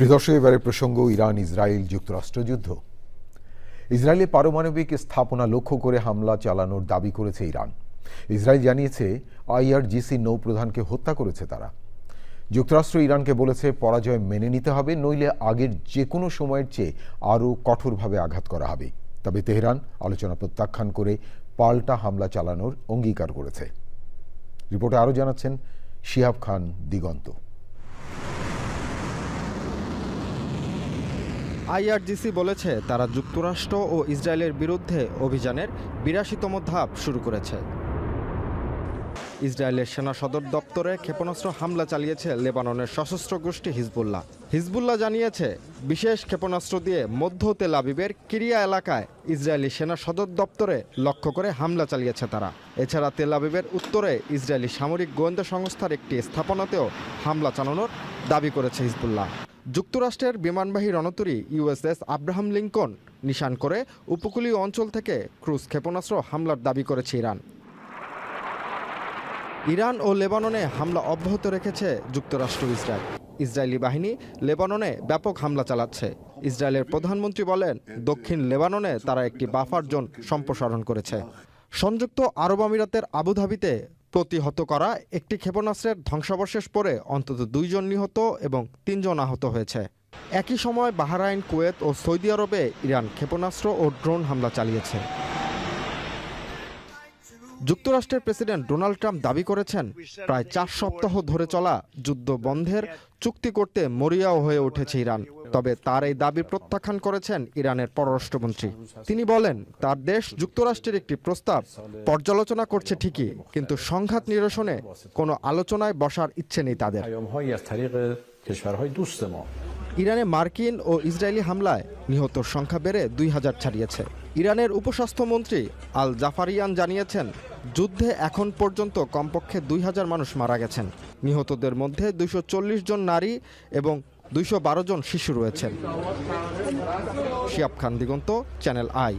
প্রিয় দর্শক, এবারে প্রসঙ্গ ইরান ইসরায়েল যুক্তরাষ্ট্র যুদ্ধ। ইসরায়েলে পারমাণবিক স্থাপনা লক্ষ্য করে হামলা চালানোর দাবি করেছে ইরান। ইসরায়েল জানিয়েছে IRGC নৌপ্রধানকে হত্যা করেছে তারা। যুক্তরাষ্ট্র ইরানকে বলেছে পরাজয় মেনে নিতে হবে, নইলে আগের যে কোনো সময়ের চেয়ে আরও কঠোরভাবে আঘাত করা হবে। তবে তেহরান আলোচনা প্রত্যাখ্যান করে পাল্টা হামলা চালানোর অঙ্গীকার করেছে। রিপোর্টে আরও জানাচ্ছেন শিহাব খান দিগন্ত। IRGC বলেছে তারা যুক্তরাষ্ট্র ও ইসরায়েলের বিরুদ্ধে অভিযানের ৮২তম ধাপ শুরু করেছে। ইসরায়েলের সেনা সদর দপ্তরে ক্ষেপণাস্ত্র হামলা চালিয়েছে লেবাননের সশস্ত্র গোষ্ঠী হিজবুল্লাহ। হিজবুল্লাহ জানিয়েছে বিশেষ ক্ষেপণাস্ত্র দিয়ে মধ্য তেল আবিবের কিরিয়া এলাকায় ইসরায়েলি সেনা সদর দপ্তরে লক্ষ্য করে হামলা চালিয়েছে তারা। এছাড়া তেল আবিবের উত্তরে ইসরায়েলি সামরিক গোয়েন্দা সংস্থার একটি স্থাপনাতেও হামলা চালানোর দাবি করেছে হিজবুল্লাহ। যুক্তরাষ্ট্রের বিমানবাহী রণতরী USS আব্রাহাম লিঙ্কন নিশান করে উপকূলীয় অঞ্চল থেকে ক্রুজ ক্ষেপণাস্ত্র হামলার দাবি করেছে ইরান। ইরান ও লেবাননে হামলা অব্যাহত রেখেছে যুক্তরাষ্ট্র ইসরায়েল। ইসরায়েলি বাহিনী লেবাননে ব্যাপক হামলা চালাচ্ছে। ইসরায়েলের প্রধানমন্ত্রী বলেন, দক্ষিণ লেবাননে তারা একটি বাফার জোন সম্প্রসারণ করেছে। সংযুক্ত আরব আমিরাতের আবুধাবিতে প্রতিহত করা একটি ক্ষেপণাস্ত্রের ধ্বংসাবশেষ পড়ে অন্তত 2 জন নিহত এবং 3 জন আহত হয়েছে। একই সময় বাহরাইন, কুয়েত ও সৌদি আরবে ইরান ক্ষেপণাস্ত্র ও ড্রোন হামলা চালিয়েছে। যুক্তরাষ্ট্রের প্রেসিডেন্ট ডোনাল্ড ট্রাম্প দাবি করেছেন প্রায় 4 সপ্তাহ ধরে চলা যুদ্ধ বন্ধের চুক্তি করতে মরিয়াও হয়ে উঠেছে ইরান। তবে তার এই দাবি প্রত্যাখ্যান করেছেন ইরানের পররাষ্ট্রমন্ত্রী। তিনি বলেন, তার দেশ যুক্তরাষ্ট্রের একটি প্রস্তাব পর্যালোচনা করছে ঠিকই, কিন্তু সংঘাত নিরসনে কোনো আলোচনায় বসার ইচ্ছে নেই তাদের। ইরানে মার্কিন ও ইসরায়েলি হামলায় নিহতর সংখ্যা বেড়ে 2000 ছাড়িয়েছে। ইরানের উপস্বাস্থ্যমন্ত্রী আল জাফারিয়ান জানিয়েছেন, যুদ্ধে এখন পর্যন্ত কমপক্ষে 2000 মানুষ মারা গেছেন। নিহতদের মধ্যে 240 জন নারী এবং 212 জন শিশু রয়েছেন। শিহাব খান দিগন্ত, চ্যানেল আই।